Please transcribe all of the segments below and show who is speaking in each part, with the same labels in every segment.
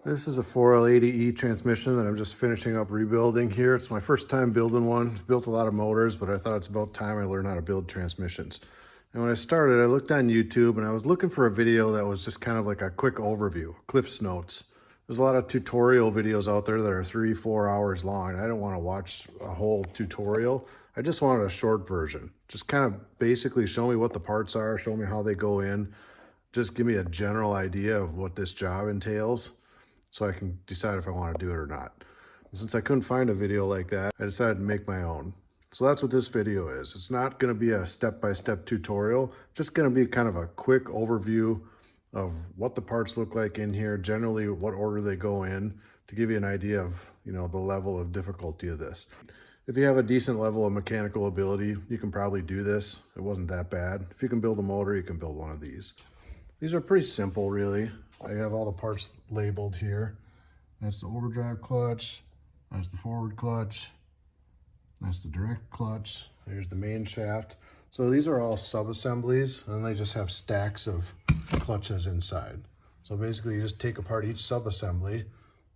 Speaker 1: This is a 4L80E transmission that I'm just finishing up rebuilding here. It's my first time building one. I've built a lot of motors, but I thought it's about time I learned how to build transmissions. And when I started, I looked on YouTube and I was looking for a video that was just kind of like a quick overview, Cliff's Notes. There's a lot of tutorial videos out there that are 3-4 hours long. I don't want to watch a whole tutorial. I just wanted a short version. Just kind of basically show me what the parts are, show me how they go in, just give me a general idea of what this job entails, so I can decide if I want to do it or not. And since I couldn't find a video like that, I decided to make my own. So that's what this video is. It's not going to be a step-by-step tutorial, just going to be kind of a quick overview of what the parts look like in here, generally what order they go in, to give you an idea of, the level of difficulty of this. If you have a decent level of mechanical ability, you can probably do this. It wasn't that bad. If you can build a motor, you can build one of these. These are pretty simple, really. I have all the parts labeled here. That's the overdrive clutch. That's the forward clutch. That's the direct clutch. Here's the main shaft. So these are all sub-assemblies, and they just have stacks of clutches inside. So basically, you just take apart each sub-assembly,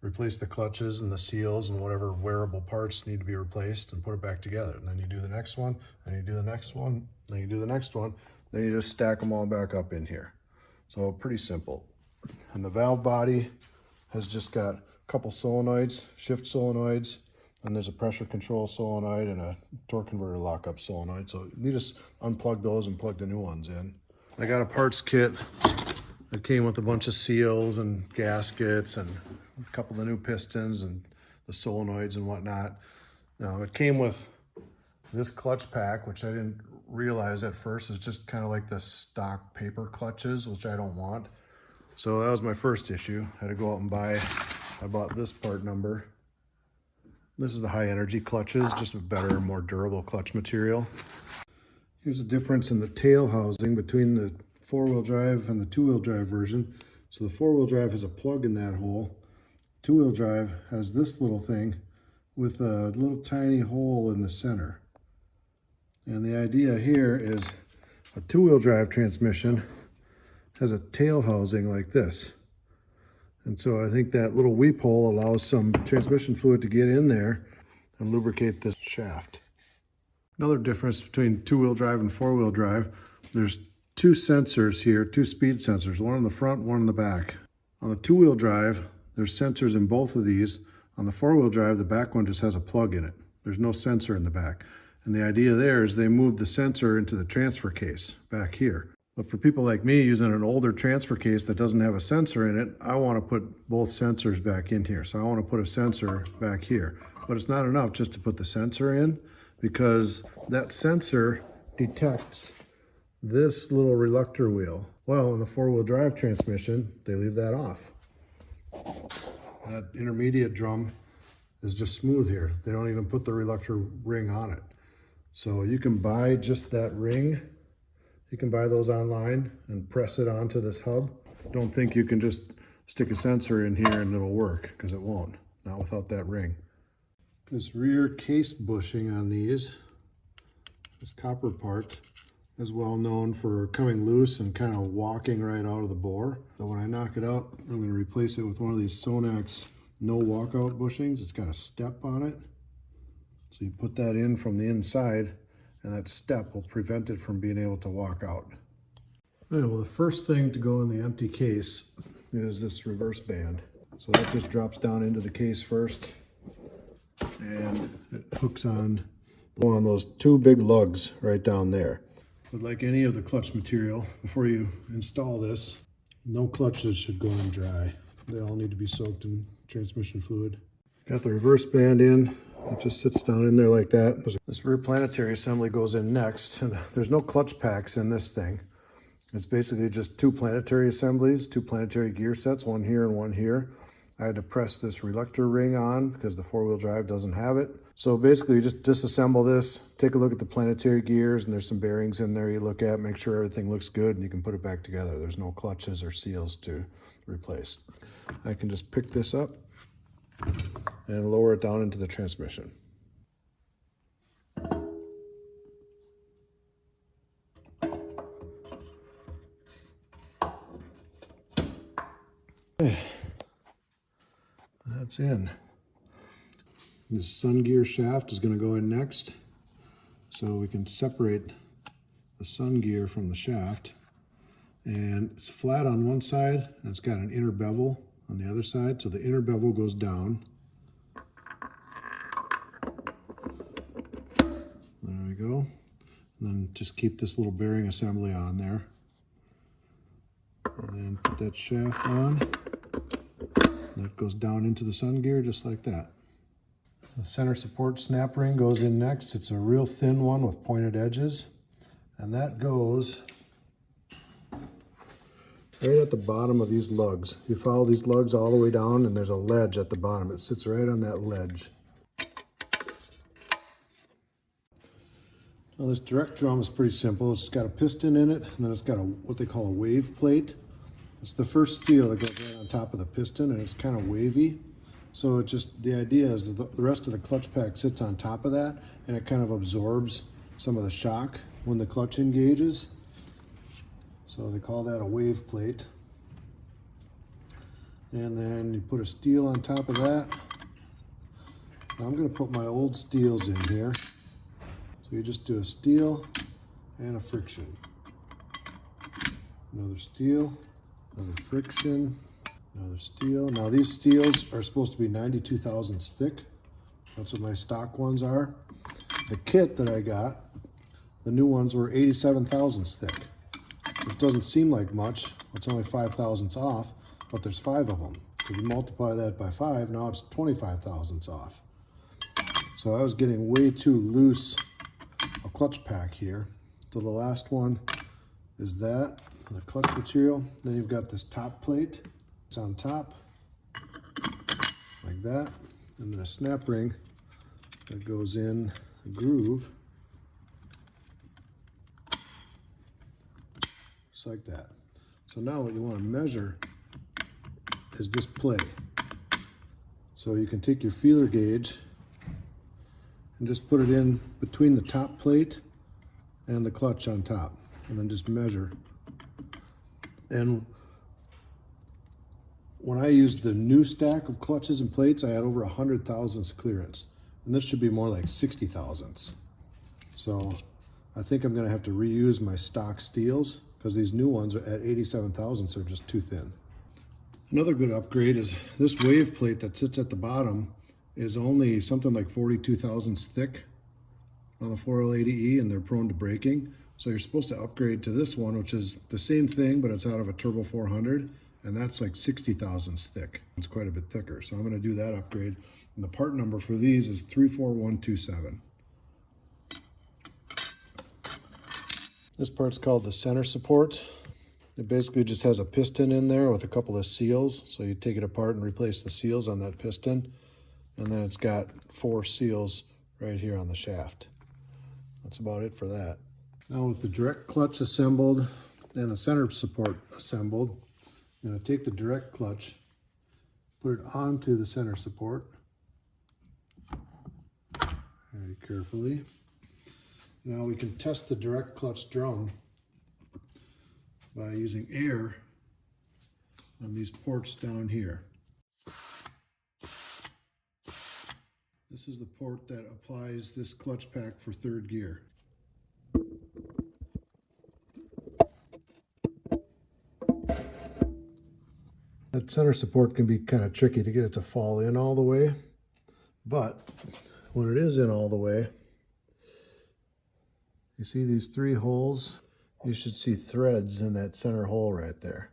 Speaker 1: replace the clutches and the seals and whatever wearable parts need to be replaced, and put it back together. And then you do the next one, and you do the next one, then you do the next one, then you just stack them all back up in here. So pretty simple. And the valve body has just got a couple solenoids, shift solenoids, and there's a pressure control solenoid and a torque converter lockup solenoid. So you just unplug those and plug the new ones in. I got a parts kit that came with a bunch of seals and gaskets and a couple of the new pistons and the solenoids and whatnot. Now, it came with this clutch pack, which I didn't realize at first is just kind of like the stock paper clutches, which I don't want. So that was my first issue. I had to go out and I bought this part number. This is the high energy clutches, just a better, more durable clutch material. Here's the difference in the tail housing between the 4-wheel drive and the 2-wheel drive version. So the 4-wheel drive has a plug in that hole. 2-wheel drive has this little thing with a little tiny hole in the center. And the idea here is a 2-wheel drive transmission has a tail housing like this. And so I think that little weep hole allows some transmission fluid to get in there and lubricate this shaft. Another difference between 2-wheel drive and 4-wheel drive, there's two sensors here, two speed sensors, one on the front, one on the back. On the 2-wheel drive, there's sensors in both of these. On the 4-wheel drive, the back one just has a plug in it. There's no sensor in the back. And the idea there is they moved the sensor into the transfer case back here. But for people like me using an older transfer case that doesn't have a sensor in it, I want to put both sensors back in here. So I want to put a sensor back here. But it's not enough just to put the sensor in, because that sensor detects this little reluctor wheel. Well, in the 4-wheel drive transmission, they leave that off. That intermediate drum is just smooth here. They don't even put the reluctor ring on it. So you can buy just that ring. You can buy those online and press it onto this hub. Don't think you can just stick a sensor in here and it'll work, because it won't, not without that ring. This rear case bushing on these, this copper part, is well known for coming loose and kind of walking right out of the bore. So when I knock it out, I'm going to replace it with one of these Sonax no walkout bushings. It's got a step on it. So you put that in from the inside, and that step will prevent it from being able to walk out. All right, well, the first thing to go in the empty case is this reverse band. So that just drops down into the case first, and it hooks on those two big lugs right down there. But like any of the clutch material, before you install this, no clutches should go in dry. They all need to be soaked in transmission fluid. Got the reverse band in. It just sits down in there like that. This rear planetary assembly goes in next, and there's no clutch packs in this thing. It's basically just two planetary assemblies, two planetary gear sets, one here and one here. I had to press this reluctor ring on because the 4-wheel drive doesn't have it. So basically you just disassemble this, take a look at the planetary gears, and there's some bearings in there you look at, make sure everything looks good, and you can put it back together. There's no clutches or seals to replace. I can just pick this up and lower it down into the transmission. that's in. This sun gear shaft is going to go in next, so we can separate the sun gear from the shaft. And it's flat on one side, and it's got an inner bevel on the other side, so the inner bevel goes down. There we go. And then just keep this little bearing assembly on there. And then put that shaft on. That goes down into the sun gear just like that. The center support snap ring goes in next. It's a real thin one with pointed edges. And that goes right at the bottom of these lugs. You follow these lugs all the way down and there's a ledge at the bottom. It sits right on that ledge. Now this direct drum is pretty simple. It's got a piston in it, and then it's got what they call a wave plate. It's the first steel that goes right on top of the piston, and it's kind of wavy. So it just, the idea is that the rest of the clutch pack sits on top of that, and it kind of absorbs some of the shock when the clutch engages. So they call that a wave plate. And then you put a steel on top of that. Now I'm going to put my old steels in here. So you just do a steel and a friction. Another steel, another friction, another steel. Now these steels are supposed to be 92 thousandths thick. That's what my stock ones are. The kit that I got, the new ones were 87 thousandths thick. It doesn't seem like much. It's only 5 thousandths off, but there's 5 of them. If you multiply that by 5, now it's 25 thousandths off. So I was getting way too loose a clutch pack here. So the last one is that, the clutch material. Then you've got this top plate. It's on top, like that. And then a snap ring that goes in a groove, just like that. So now what you want to measure is this play. So you can take your feeler gauge and just put it in between the top plate and the clutch on top, and then just measure. And when I used the new stack of clutches and plates, I had over 100 thousandths clearance, and this should be more like 60 thousandths. So I think I'm going to have to reuse my stock steels, because these new ones at 87 thousandths are just too thin. Another good upgrade is this wave plate that sits at the bottom is only something like 42 thousandths thick on the 4L80E, and they're prone to breaking. So you're supposed to upgrade to this one, which is the same thing, but it's out of a Turbo 400, and that's like 60 thousandths thick. It's quite a bit thicker. So I'm going to do that upgrade. And the part number for these is 34127. This part's called the center support. It basically just has a piston in there with a couple of seals. So you take it apart and replace the seals on that piston. And then it's got 4 seals right here on the shaft. That's about it for that. Now with the direct clutch assembled and the center support assembled, I'm going to take the direct clutch, put it onto the center support very carefully. Now we can test the direct clutch drum by using air on these ports down here. This is the port that applies this clutch pack for 3rd gear. That center support can be kind of tricky to get it to fall in all the way, but when it is in all the way, you see these 3 holes? You should see threads in that center hole right there.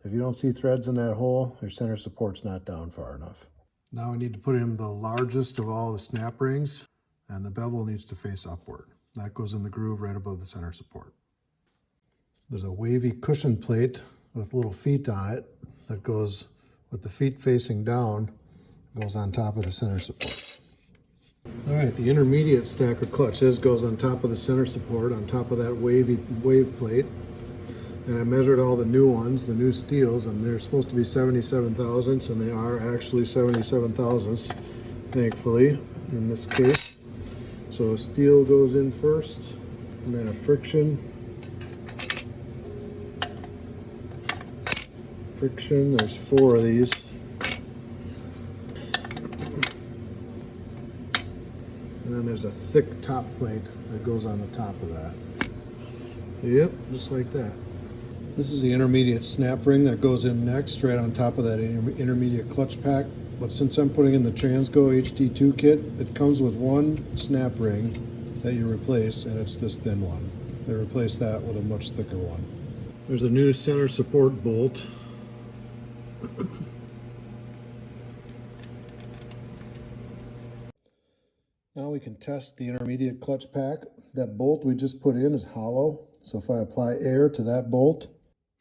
Speaker 1: If you don't see threads in that hole, your center support's not down far enough. Now I need to put in the largest of all the snap rings, and the bevel needs to face upward. That goes in the groove right above the center support. There's a wavy cushion plate with little feet on it that goes with the feet facing down, goes on top of the center support. All right, the intermediate stack of clutches goes on top of the center support, on top of that wave plate. And I measured all the new ones, the new steels, and they're supposed to be 77 thousandths, and they are actually 77 thousandths, thankfully, in this case. So a steel goes in first, and then a friction. Friction, there's 4 of these. And then there's a thick top plate that goes on the top of that. Yep, just like that. This is the intermediate snap ring that goes in next, right on top of that intermediate clutch pack. But since I'm putting in the Transgo HD2 kit, it comes with one snap ring that you replace, and it's this thin one. They replace that with a much thicker one. There's a new center support bolt. Now we can test the intermediate clutch pack. That bolt we just put in is hollow, so if I apply air to that bolt,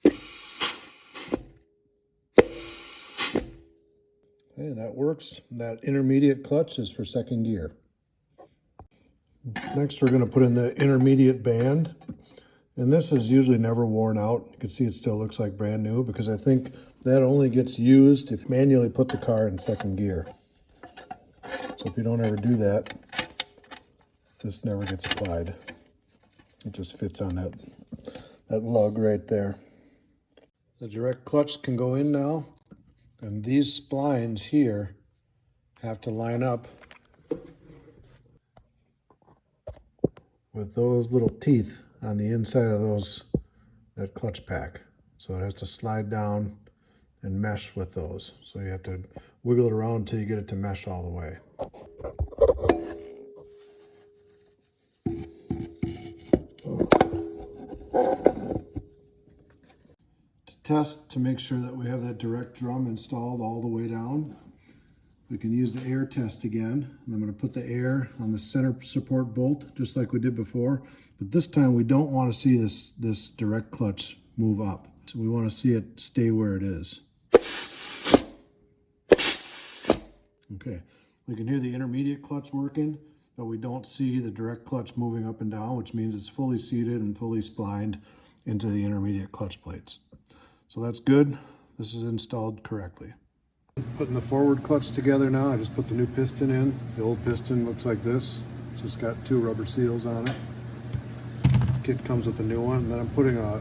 Speaker 1: okay, that works. That intermediate clutch is for second gear. Next we're going to put in the intermediate band, and this is usually never worn out. You can see it still looks like brand new because I think that only gets used if you manually put the car in second gear. So if you don't ever do that, this never gets applied. It just fits on that lug right there. The direct clutch can go in now, and these splines here have to line up with those little teeth on the inside of that clutch pack. So it has to slide down and mesh with those. So you have to wiggle it around until you get it to mesh all the way. To test to make sure that we have that direct drum installed all the way down, we can use the air test again. And I'm going to put the air on the center support bolt just like we did before. But this time we don't want to see this direct clutch move up. So we want to see it stay where it is. Okay, we can hear the intermediate clutch working, but we don't see the direct clutch moving up and down, which means it's fully seated and fully splined into the intermediate clutch plates. So that's good. This is installed correctly. Putting the forward clutch together now. I just put the new piston in. The old piston looks like this. It's just got 2 rubber seals on it. Kit comes with a new one. And then I'm putting a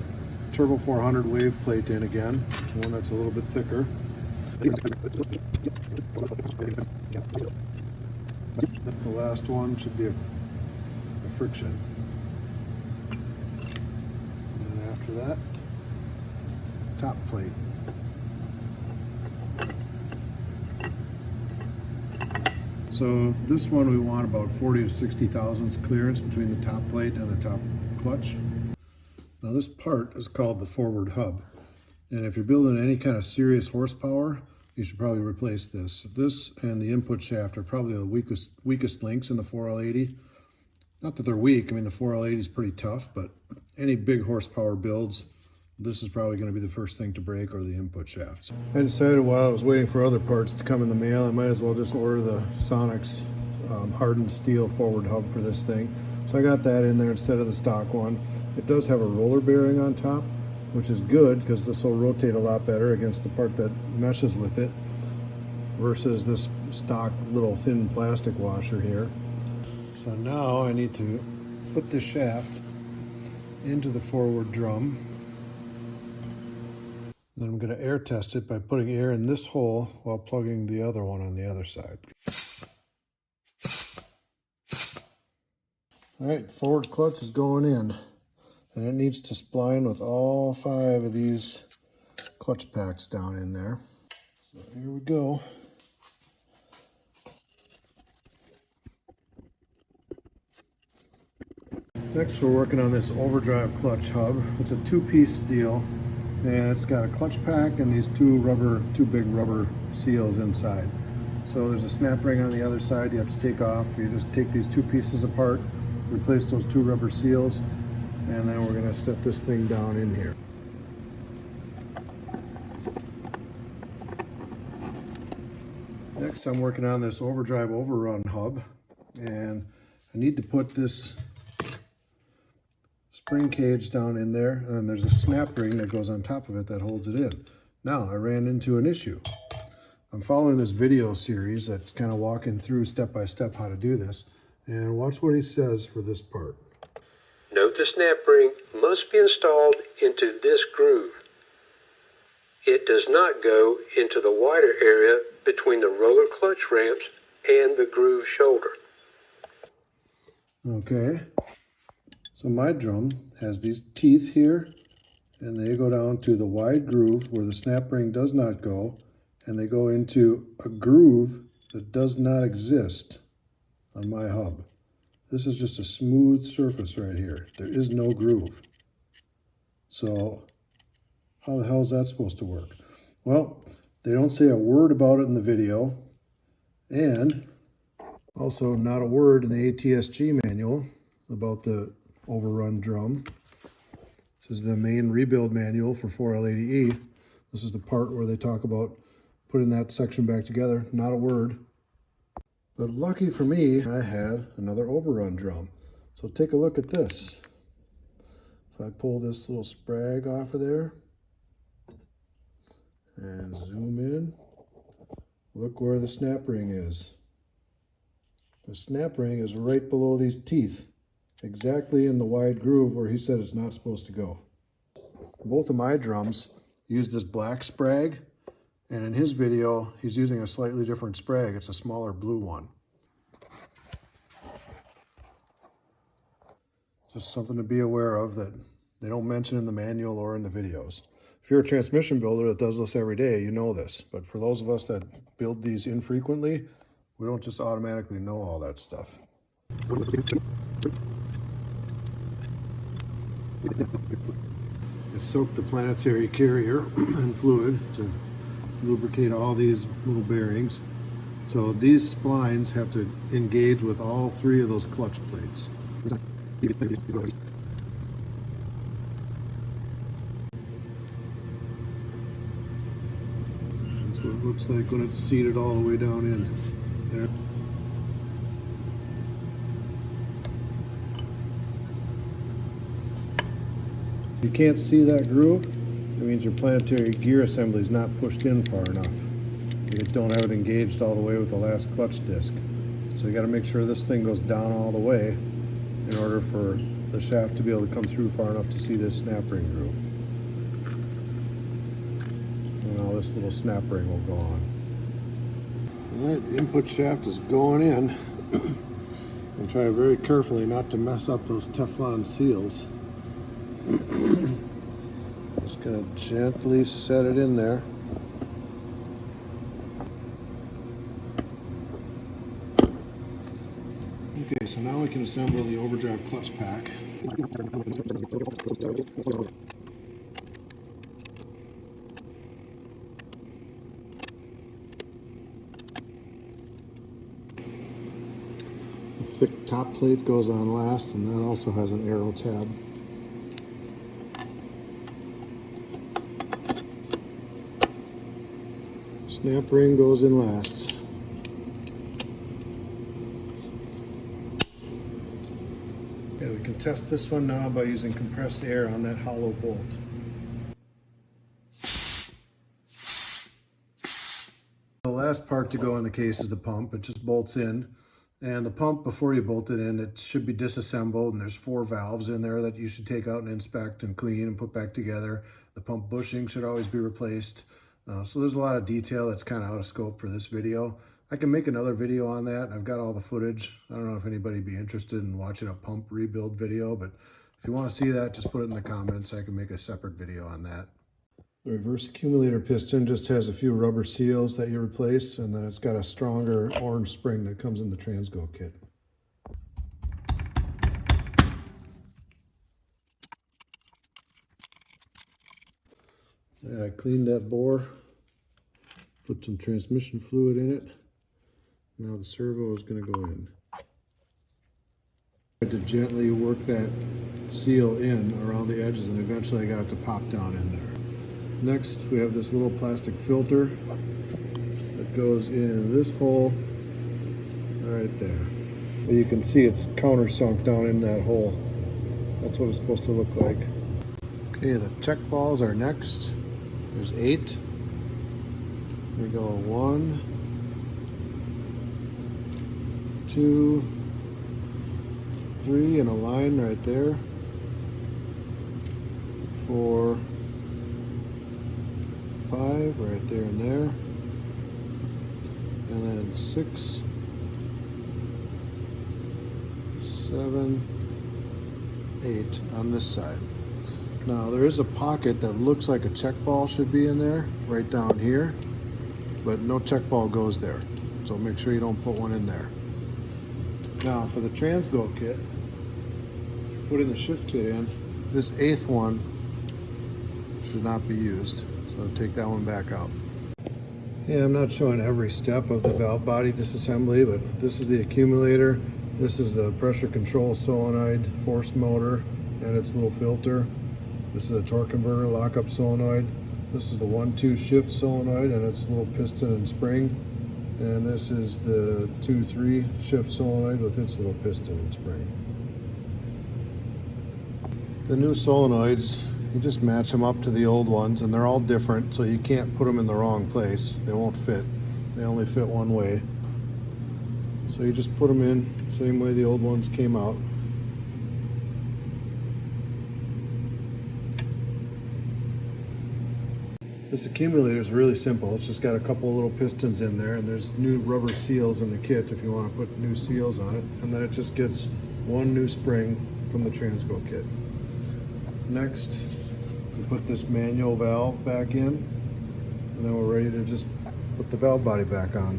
Speaker 1: Turbo 400 wave plate in again, one that's a little bit thicker. The last one should be a friction. And then after that, top plate. So this one we want about 40 to 60 thousandths clearance between the top plate and the top clutch. Now this part is called the forward hub. And if you're building any kind of serious horsepower, you should probably replace this. This and the input shaft are probably the weakest links in the 4L80. Not that they're weak, I mean the 4L80 is pretty tough, but any big horsepower builds, this is probably going to be the first thing to break, or the input shafts. I decided while I was waiting for other parts to come in the mail, I might as well just order the Sonex hardened steel forward hub for this thing. So I got that in there instead of the stock one. It does have a roller bearing on top, which is good because this will rotate a lot better against the part that meshes with it versus this stock little thin plastic washer here. So now I need to put this shaft into the forward drum. Then I'm going to air test it by putting air in this hole while plugging the other one on the other side. All right, the forward clutch is going in, and it needs to spline with all 5 of these clutch packs down in there. So here we go. Next we're working on this Overdrive clutch hub. It's a 2-piece deal, and it's got a clutch pack and these 2 big rubber seals inside. So there's a snap ring on the other side you have to take off. You just take these 2 pieces apart, replace those 2 rubber seals, and then we're going to set this thing down in here. Next I'm working on this Overdrive overrun hub, and I need to put this spring cage down in there, and there's a snap ring that goes on top of it that holds it in. Now I ran into an issue. I'm following this video series that's kind of walking through step by step how to do this, and watch what he says for this part.
Speaker 2: Note the snap ring must be installed into this groove. It does not go into the wider area between the roller clutch ramps and the groove shoulder.
Speaker 1: Okay, so my drum has these teeth here, and they go down to the wide groove where the snap ring does not go, and they go into a groove that does not exist on my hub. This is just a smooth surface right here. There is no groove. So how the hell is that supposed to work? Well, they don't say a word about it in the video, and also not a word in the ATSG manual about the overrun drum. This is the main rebuild manual for 4L80E. This is the part where they talk about putting that section back together. Not a word. But lucky for me, I had another overrun drum. So take a look at this. If I pull this little sprag off of there and zoom in, look where the snap ring is. The snap ring is right below these teeth, exactly in the wide groove where he said it's not supposed to go. Both of my drums use this black sprag, and in his video, he's using a slightly different sprag. It's a smaller blue one. Just something to be aware of that they don't mention in the manual or in the videos. If you're a transmission builder that does this every day, you know this. But for those of us that build these infrequently, we don't just automatically know all that stuff. I soaked the planetary carrier in fluid to lubricate all these little bearings. So these splines have to engage with all three of those clutch plates. That's what it looks like when it's seated all the way down in there. If you can't see that groove, it means your planetary gear assembly is not pushed in far enough. You don't have it engaged all the way with the last clutch disc. So you got to make sure this thing goes down all the way in order for the shaft to be able to come through far enough to see this snap ring groove. And now this little snap ring will go on. All right, the input shaft is going in. And try very carefully not to mess up those Teflon seals. Just gonna gently set it in there. Okay, so now we can assemble the Overdrive clutch pack. The thick top plate goes on last, and that also has an arrow tab. Snap ring goes in last. Okay, we can test this one now by using compressed air on that hollow bolt. The last part to go in the case is the pump. It just bolts in. And the pump, before you bolt it in, it should be disassembled, and there's 4 valves in there that you should take out and inspect and clean and put back together. The pump bushing should always be replaced. So there's a lot of detail that's kind of out of scope for this video. I can make another video on that. I've got all the footage. I don't know if anybody'd be interested in watching a pump rebuild video, but if you want to see that, just put it in the comments. I can make a separate video on that. The reverse accumulator piston just has a few rubber seals that you replace, and then it's got a stronger orange spring that comes in the Transgo kit. And I cleaned that bore, put some transmission fluid in it. Now the servo is going to go in. I had to gently work that seal in around the edges, and eventually I got it to pop down in there. Next, we have this little plastic filter that goes in this hole right there. But you can see it's countersunk down in that hole. That's what it's supposed to look like. Okay, the check balls are next. There's 8. Here we go. 1, 2, 3, and a line right there. 4, 5, right there and there. And then 6, 7, 8 on this side. Now there is a pocket that looks like a check ball should be in there, right down here, but no check ball goes there. So make sure you don't put one in there. Now for the Transgo kit, if you put in the shift kit in, this 8th one should not be used. So take that one back out. Yeah, I'm not showing every step of the valve body disassembly, but this is the accumulator. This is the pressure control solenoid, force motor, and its little filter. This is a torque converter lockup solenoid. This is the 1-2 shift solenoid and its little piston and spring. And this is the 2-3 shift solenoid with its little piston and spring. The new solenoids, you just match them up to the old ones, and they're all different, so you can't put them in the wrong place. They won't fit. They only fit one way. So you just put them in the same way the old ones came out. This accumulator is really simple. It's just got a couple of little pistons in there, and there's new rubber seals in the kit if you want to put new seals on it. And then it just gets one new spring from the Transgo kit. Next, we put this manual valve back in, and then we're ready to just put the valve body back on.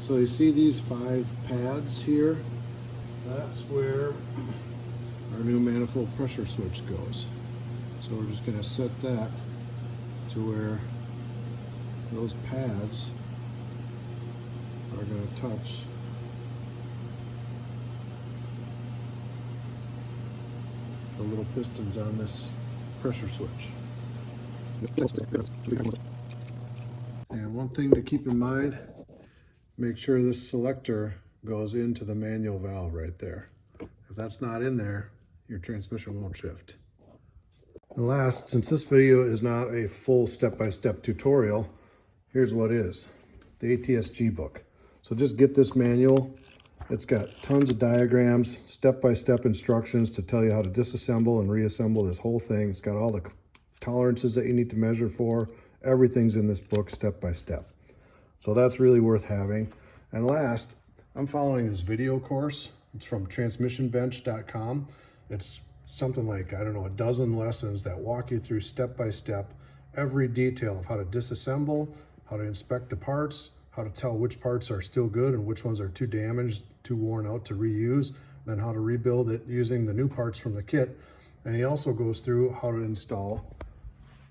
Speaker 1: So you see these 5 pads here? That's where our new manifold pressure switch goes. So we're just going to set that to where those pads are going to touch the little pistons on this pressure switch. And one thing to keep in mind, make sure this selector goes into the manual valve right there. If that's not in there, your transmission won't shift. And last, since this video is not a full step-by-step tutorial, here's what is. The ATSG book. So just get this manual. It's got tons of diagrams, step-by-step instructions to tell you how to disassemble and reassemble this whole thing. It's got all the tolerances that you need to measure for. Everything's in this book step-by-step. So that's really worth having. And last, I'm following this video course. It's from transmissionbench.com. It's something like, I don't know, a dozen lessons that walk you through step-by-step every detail of how to disassemble, how to inspect the parts, how to tell which parts are still good and which ones are too damaged, too worn out to reuse, then how to rebuild it using the new parts from the kit. And he also goes through how to install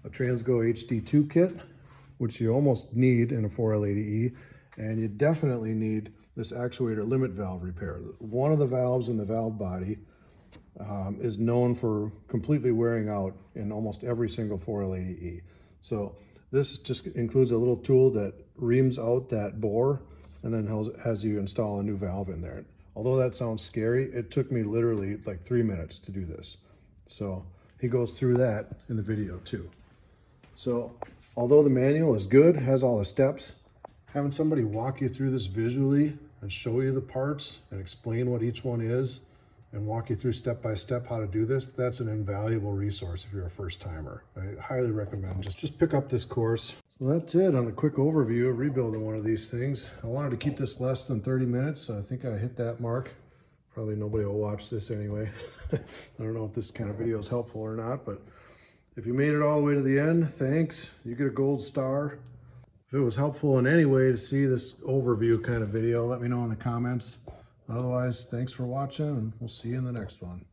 Speaker 1: a Transgo HD2 kit, which you almost need in a 4L80E, and you definitely need this actuator limit valve repair. One of the valves in the valve body is known for completely wearing out in almost every single 4L80E. So this just includes a little tool that reams out that bore and then has you install a new valve in there. Although that sounds scary, it took me literally like 3 minutes to do this. So he goes through that in the video too. So although the manual is good, has all the steps, having somebody walk you through this visually and show you the parts and explain what each one is and walk you through step by step how to do this, that's an invaluable resource if you're a first timer. I highly recommend just pick up this course. So that's it on the quick overview of rebuilding one of these things. I wanted to keep this less than 30 minutes, so I think I hit that mark. Probably nobody will watch this anyway. I don't know if this kind of video is helpful or not, but if you made it all the way to the end, thanks. You get a gold star. If it was helpful in any way to see this overview kind of video, let me know in the comments. Otherwise, thanks for watching, and we'll see you in the next one.